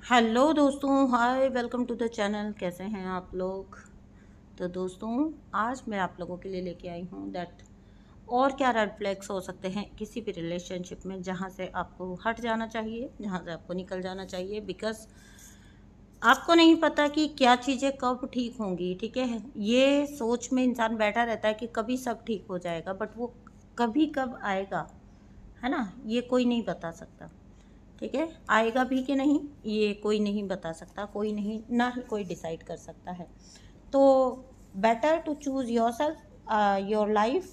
Hello दोस्तों, हाय, welcome to the channel. कैसे हैं आप लोग? तो दोस्तों, आज मैं आप लोगों के लिए लेके आई हूँ दैट और क्या रेड फ्लैग्स हो सकते हैं किसी भी रिलेशनशिप में, जहाँ से आपको हट जाना चाहिए, जहाँ से आपको निकल जाना चाहिए। बिकॉज आपको नहीं पता कि क्या चीज़ें कब ठीक होंगी। ठीक है, ये सोच में इंसान बैठा रहता है कि कभी सब ठीक हो जाएगा, बट वो कभी कब आएगा, है ना, ये कोई नहीं बता सकता। ठीक है, आएगा भी कि नहीं ये कोई नहीं बता सकता, कोई नहीं, ना ही कोई डिसाइड कर सकता है। तो better to choose yourself, your life,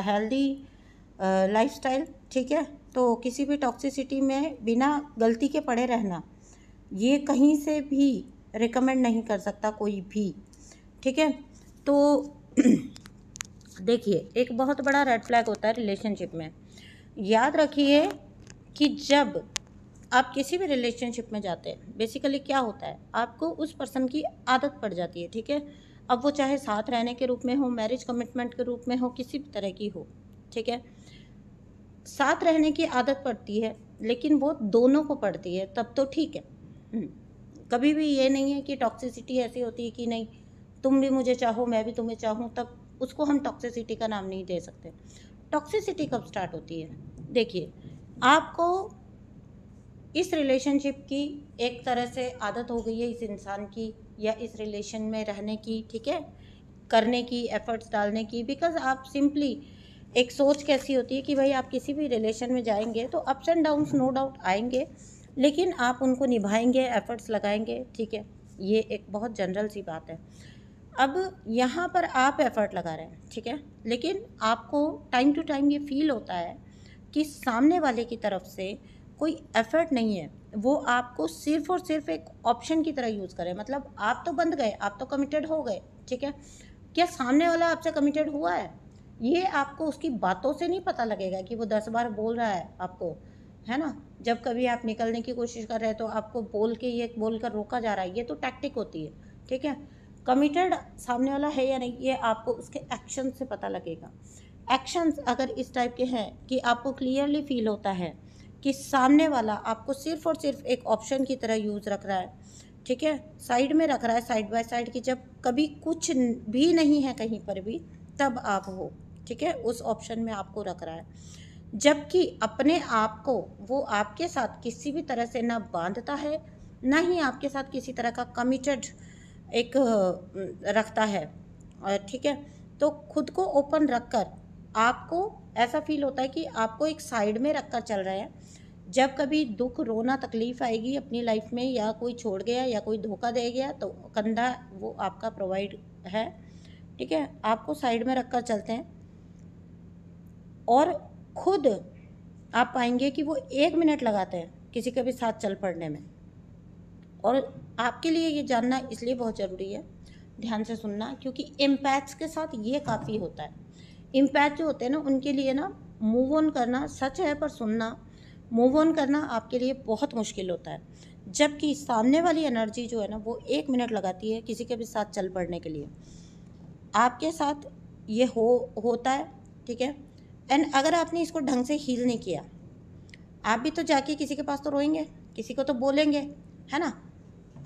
healthy lifestyle. ठीक है, तो किसी भी टॉक्सिसिटी में बिना गलती के पड़े रहना, ये कहीं से भी रिकमेंड नहीं कर सकता कोई भी। ठीक है, तो देखिए, एक बहुत बड़ा रेड फ्लैग होता है रिलेशनशिप में। याद रखिए कि जब आप किसी भी रिलेशनशिप में जाते हैं, बेसिकली क्या होता है, आपको उस पर्सन की आदत पड़ जाती है। ठीक है, अब वो चाहे साथ रहने के रूप में हो, मैरिज कमिटमेंट के रूप में हो, किसी भी तरह की हो। ठीक है, साथ रहने की आदत पड़ती है, लेकिन वो दोनों को पड़ती है, तब तो ठीक है। कभी भी ये नहीं है कि टॉक्सिसिटी ऐसी होती है कि नहीं, तुम भी मुझे चाहो, मैं भी तुम्हें चाहूँ, तब उसको हम टॉक्सिसिटी का नाम नहीं दे सकते। टॉक्सिसिटी कब स्टार्ट होती है? देखिए, आपको इस रिलेशनशिप की एक तरह से आदत हो गई है, इस इंसान की या इस रिलेशन में रहने की, ठीक है, करने की, एफर्ट्स डालने की। बिकॉज आप सिंपली, एक सोच कैसी होती है कि भाई आप किसी भी रिलेशन में जाएंगे तो ups and downs no doubt आएंगे, लेकिन आप उनको निभाएंगे, एफर्ट्स लगाएंगे। ठीक है, ये एक बहुत जनरल सी बात है। अब यहाँ पर आप एफर्ट लगा रहे हैं, ठीक है, लेकिन आपको टाइम टू टाइम ये फील होता है कि सामने वाले की तरफ से कोई एफर्ट नहीं है, वो आपको सिर्फ और सिर्फ एक ऑप्शन की तरह यूज़ करे। मतलब आप तो बंध गए, आप तो कमिटेड हो गए, ठीक है, क्या सामने वाला आपसे कमिटेड हुआ है? ये आपको उसकी बातों से नहीं पता लगेगा कि वो 10 बार बोल रहा है आपको, है ना। जब कभी आप निकलने की कोशिश कर रहे हैं तो आपको बोल के ये बोल कर रोका जा रहा है, ये तो टैक्टिक होती है। ठीक है, कमिटेड सामने वाला है या नहीं, ये आपको उसके एक्शन से पता लगेगा। एक्शंस अगर इस टाइप के हैं कि आपको क्लियरली फील होता है कि सामने वाला आपको सिर्फ और सिर्फ एक ऑप्शन की तरह यूज़ रख रहा है, ठीक है, साइड में रख रहा है, साइड बाय साइड, की जब कभी कुछ भी नहीं है कहीं पर भी, तब आप हो, ठीक है, उस ऑप्शन में आपको रख रहा है। जबकि अपने आप को वो आपके साथ किसी भी तरह से ना बांधता है, ना ही आपके साथ किसी तरह का कमिटेड एक रखता है। और ठीक है, तो खुद को ओपन रखकर आपको ऐसा फील होता है कि आपको एक साइड में रखकर चल रहे हैं। जब कभी दुख, रोना, तकलीफ आएगी अपनी लाइफ में, या कोई छोड़ गया या कोई धोखा दे गया, तो कंधा वो आपका प्रोवाइड है। ठीक है, आपको साइड में रखकर चलते हैं, और खुद आप पाएंगे कि वो 1 मिनट लगाते हैं किसी के भी साथ चल पड़ने में। और आपके लिए ये जानना इसलिए बहुत ज़रूरी है, ध्यान से सुनना, क्योंकि एम्पैथ्स के साथ ये काफ़ी होता है। एम्पैथ जो होते हैं ना, उनके लिए ना मूव ऑन करना सच है, पर सुनना, मूव ऑन करना आपके लिए बहुत मुश्किल होता है। जबकि सामने वाली एनर्जी जो है ना, वो 1 मिनट लगाती है किसी के भी साथ चल पड़ने के लिए। आपके साथ ये होता है, ठीक है। एंड अगर आपने इसको ढंग से हील नहीं किया, आप भी तो जाके किसी के पास तो रोएंगे, किसी को तो बोलेंगे, है ना।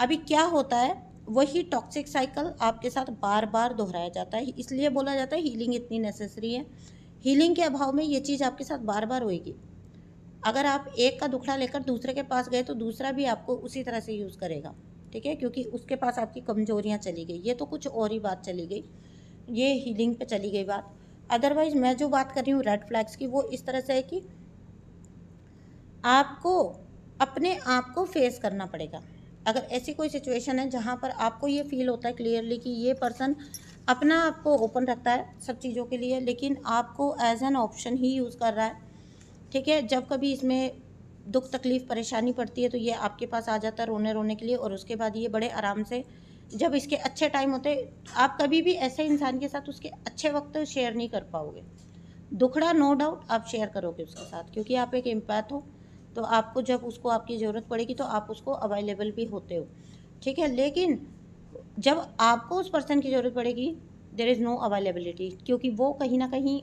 अभी क्या होता है, वही टॉक्सिक साइकिल आपके साथ बार बार दोहराया जाता है। इसलिए बोला जाता है हीलिंग इतनी नेसेसरी है। हीलिंग के अभाव में ये चीज़ आपके साथ बार बार होएगी। अगर आप एक का दुखड़ा लेकर दूसरे के पास गए तो दूसरा भी आपको उसी तरह से यूज़ करेगा, ठीक है, क्योंकि उसके पास आपकी कमजोरियाँ चली गई। ये तो कुछ और ही बात चली गई, ये हीलिंग पे चली गई बात। अदरवाइज मैं जो बात कर रही हूँ रेड फ्लैग्स की, वो इस तरह से है कि आपको अपने आप को फेस करना पड़ेगा। अगर ऐसी कोई सिचुएशन है जहाँ पर आपको ये फील होता है क्लियरली कि ये पर्सन अपना आप को ओपन रखता है सब चीज़ों के लिए, लेकिन आपको एज एन ऑप्शन ही यूज़ कर रहा है, ठीक है, जब कभी इसमें दुख, तकलीफ़, परेशानी पड़ती है तो ये आपके पास आ जाता है रोने रोने के लिए, और उसके बाद ये बड़े आराम से, जब इसके अच्छे टाइम होते, आप कभी भी ऐसे इंसान के साथ उसके अच्छे वक्त शेयर नहीं कर पाओगे। दुखड़ा नो डाउट आप शेयर करोगे उसके साथ, क्योंकि आप एक एम्पैथ हो, तो आपको जब उसको आपकी ज़रूरत पड़ेगी तो आप उसको अवेलेबल भी होते हो, ठीक है। लेकिन जब आपको उस पर्सन की ज़रूरत पड़ेगी, देयर इज़ नो अवेलेबिलिटी, क्योंकि वो कहीं ना कहीं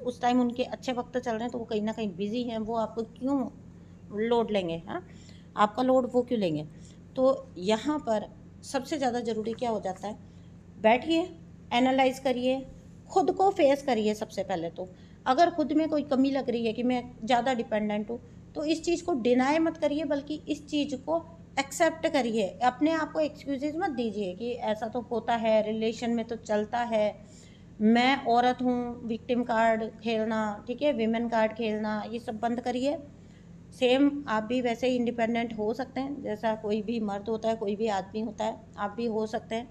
उस टाइम उनके अच्छे वक्त चल रहे हैं, तो वो कहीं ना कहीं बिजी हैं। वो आपको क्यों लोड लेंगे? हाँ, आपका लोड वो क्यों लेंगे? तो यहाँ पर सबसे ज़्यादा ज़रूरी क्या हो जाता है, बैठिए, एनालाइज करिए, खुद को फेस करिए। सबसे पहले तो अगर खुद में कोई कमी लग रही है कि मैं ज़्यादा डिपेंडेंट हूँ, तो इस चीज़ को डिनाई मत करिए, बल्कि इस चीज़ को एक्सेप्ट करिए। अपने आप को एक्सक्यूजेज मत दीजिए कि ऐसा तो होता है, रिलेशन में तो चलता है, मैं औरत हूँ, विक्टिम कार्ड खेलना, ठीक है, विमेन कार्ड खेलना, ये सब बंद करिए। सेम आप भी वैसे ही इंडिपेंडेंट हो सकते हैं, जैसा कोई भी मर्द होता है, कोई भी आदमी होता है, आप भी हो सकते हैं,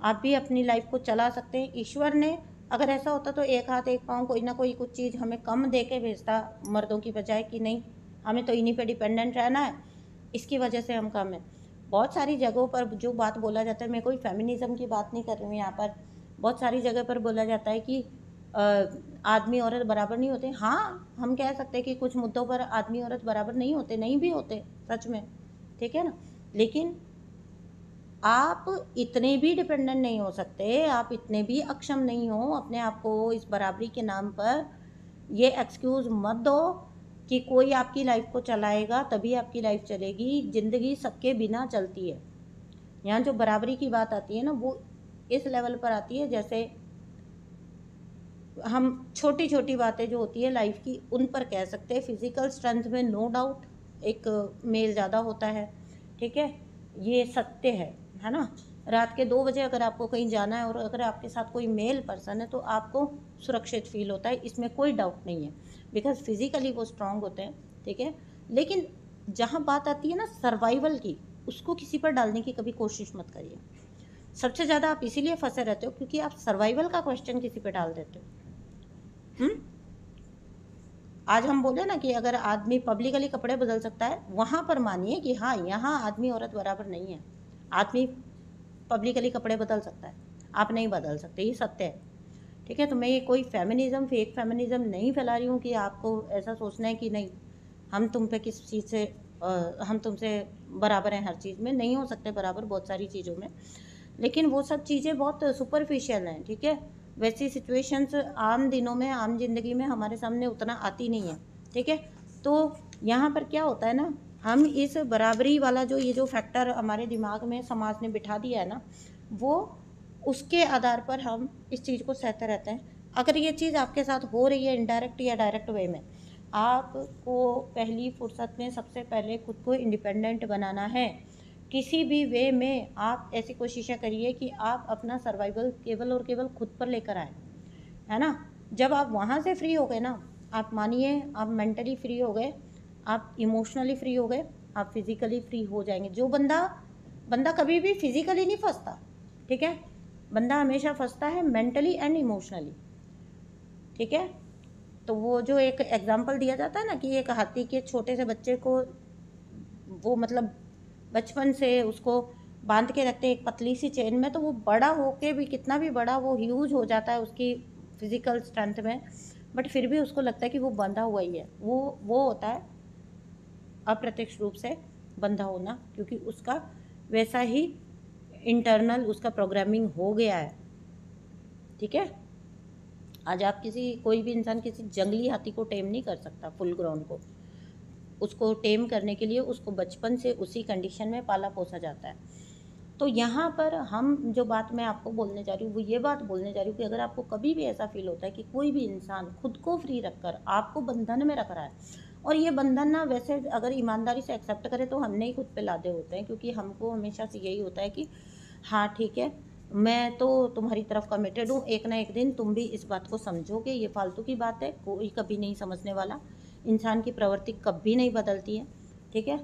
आप भी अपनी लाइफ को चला सकते हैं। ईश्वर ने अगर ऐसा होता तो एक हाथ एक पाँव कोई ना कोई कुछ चीज़ हमें कम दे के भेजता मर्दों की बजाय, कि नहीं हमें तो इन्हीं पे डिपेंडेंट रहना है, इसकी वजह से हम कम हैं। बहुत सारी जगहों पर जो बात बोला जाता है, मैं कोई फेमिनिज़म की बात नहीं कर रही हूँ यहाँ पर, बहुत सारी जगह पर बोला जाता है कि आदमी औरत बराबर नहीं होते। हाँ, हम कह सकते हैं कि कुछ मुद्दों पर आदमी औरत बराबर नहीं होते, नहीं भी होते सच में, ठीक है ना, लेकिन आप इतने भी डिपेंडेंट नहीं हो सकते, आप इतने भी अक्षम नहीं हो अपने आप को इस बराबरी के नाम पर। ये एक्सक्यूज़ मत दो कि कोई आपकी लाइफ को चलाएगा तभी आपकी लाइफ चलेगी। ज़िंदगी सबके बिना चलती है। यहाँ जो बराबरी की बात आती है ना, वो इस लेवल पर आती है जैसे हम छोटी छोटी बातें जो होती है लाइफ की, उन पर कह सकते हैं। फिजिकल स्ट्रेंथ में नो डाउट एक मेल ज़्यादा होता है, ठीक है, ये सत्य है ना। रात के 2 बजे अगर आपको कहीं जाना है और अगर आपके साथ कोई मेल पर्सन है तो आपको सुरक्षित फील होता है, इसमें कोई डाउट नहीं है, बिकॉज फिजिकली वो स्ट्रांग होते हैं, ठीक है। लेकिन जहाँ बात आती है ना सर्वाइवल की, उसको किसी पर डालने की कभी कोशिश मत करिए। सबसे ज़्यादा आप इसीलिए फंसे रहते हो क्योंकि आप सर्वाइवल का क्वेश्चन किसी पे डाल देते हो। आज हम बोले ना कि अगर आदमी पब्लिकली कपड़े बदल सकता है, वहाँ पर मानिए कि हाँ, यहाँ आदमी औरत बराबर नहीं है। आदमी पब्लिकली कपड़े बदल सकता है, आप नहीं बदल सकते, ये सत्य है, ठीक है। तो मैं ये कोई फेमिनिज़म, फेक फेमिनिज़म नहीं फैला रही हूँ कि आपको ऐसा सोचना है कि नहीं हम तुम पे किस चीज़ से हम तुमसे बराबर हैं। हर चीज़ में नहीं हो सकते बराबर, बहुत सारी चीज़ों में, लेकिन वो सब चीज़ें बहुत सुपरफिशियल हैं, ठीक है। वैसी सिचुएशंस आम दिनों में, आम जिंदगी में हमारे सामने उतना आती नहीं है, ठीक है। तो यहाँ पर क्या होता है ना, हम इस बराबरी वाला ये जो फैक्टर हमारे दिमाग में समाज ने बिठा दिया है ना, वो उसके आधार पर हम इस चीज़ को सहते रहते हैं। अगर ये चीज़ आपके साथ हो रही है इनडायरेक्ट या डायरेक्ट वे में, आपको पहली फुर्सत में सबसे पहले खुद को इंडिपेंडेंट बनाना है। किसी भी वे में आप ऐसी कोशिशें करिए कि आप अपना सर्वाइवल केवल और केवल खुद पर लेकर आए, है ना। जब आप वहाँ से फ्री हो गए ना, आप मानिए आप मेंटली फ्री हो गए, आप इमोशनली फ्री हो गए, आप फिज़िकली फ्री हो जाएंगे। जो बंदा कभी भी फिज़िकली नहीं फंसता, ठीक है, बंदा हमेशा फंसता है मेंटली एंड इमोशनली, ठीक है। तो वो जो एक एग्जांपल दिया जाता है ना कि एक हाथी के छोटे से बच्चे को वो मतलब बचपन से उसको बांध के रखते हैं एक पतली सी चेन में, तो वो बड़ा होके भी कितना भी बड़ा वो ह्यूज हो जाता है उसकी फिजिकल स्ट्रेंथ में, बट फिर भी उसको लगता है कि वो बंधा हुआ ही है। वो होता है अप्रत्यक्ष रूप से बंधा होना, क्योंकि उसका वैसा ही इंटरनल उसका प्रोग्रामिंग हो गया है, ठीक है। आज आप कोई भी इंसान किसी जंगली हाथी को टेम नहीं कर सकता, फुल ग्राउंड को। उसको टेम करने के लिए उसको बचपन से उसी कंडीशन में पाला पोसा जाता है। तो यहाँ पर हम जो बात मैं आपको बोलने जा रही हूँ वो ये बात बोलने जा रही हूँ कि अगर आपको कभी भी ऐसा फील होता है कि कोई भी इंसान खुद को फ्री रखकर आपको बंधन में रख रहा है, और ये बंधन ना वैसे अगर ईमानदारी से एक्सेप्ट करें तो हमने ही खुद पे लादे होते हैं, क्योंकि हमको हमेशा से यही होता है कि हाँ ठीक है, मैं तो तुम्हारी तरफ कमिटेड हूँ, एक ना एक दिन तुम भी इस बात को समझोगे। ये फालतू की बात है, कोई कभी नहीं समझने वाला। इंसान की प्रवृत्ति कभी नहीं बदलती है, ठीक है,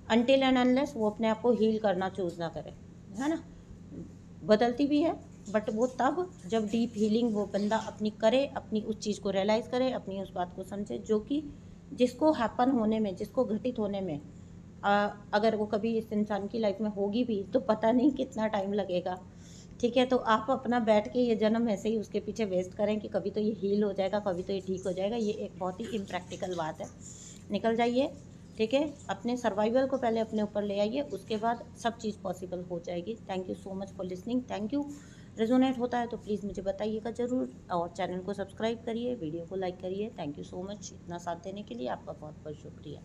अनटिल एंड अनलेस वो अपने आप को हील करना चूज़ ना करे, है ना। बदलती भी है बट वो तब जब डीप हीलिंग वो बंदा अपनी करे, अपनी उस चीज़ को रियलाइज़ करे, अपनी उस बात को समझे जो कि जिसको हैपन होने में, जिसको घटित होने में अगर वो कभी इस इंसान की लाइफ में होगी भी तो पता नहीं कितना टाइम लगेगा, ठीक है। तो आप अपना बैठ के ये जन्म ऐसे ही उसके पीछे वेस्ट करें कि कभी तो ये हील हो जाएगा, कभी तो ये ठीक हो जाएगा, ये एक बहुत ही इम्प्रैक्टिकल बात है। निकल जाइए, ठीक है, अपने सर्वाइवल को पहले अपने ऊपर ले आइए, उसके बाद सब चीज़ पॉसिबल हो जाएगी। Thank you so much for listening, thank you. Resonate होता है तो प्लीज़ मुझे बताइएगा ज़रूर, और चैनल को सब्सक्राइब करिए, वीडियो को लाइक करिए। थैंक यू सो मच इतना साथ देने के लिए, आपका बहुत बहुत शुक्रिया।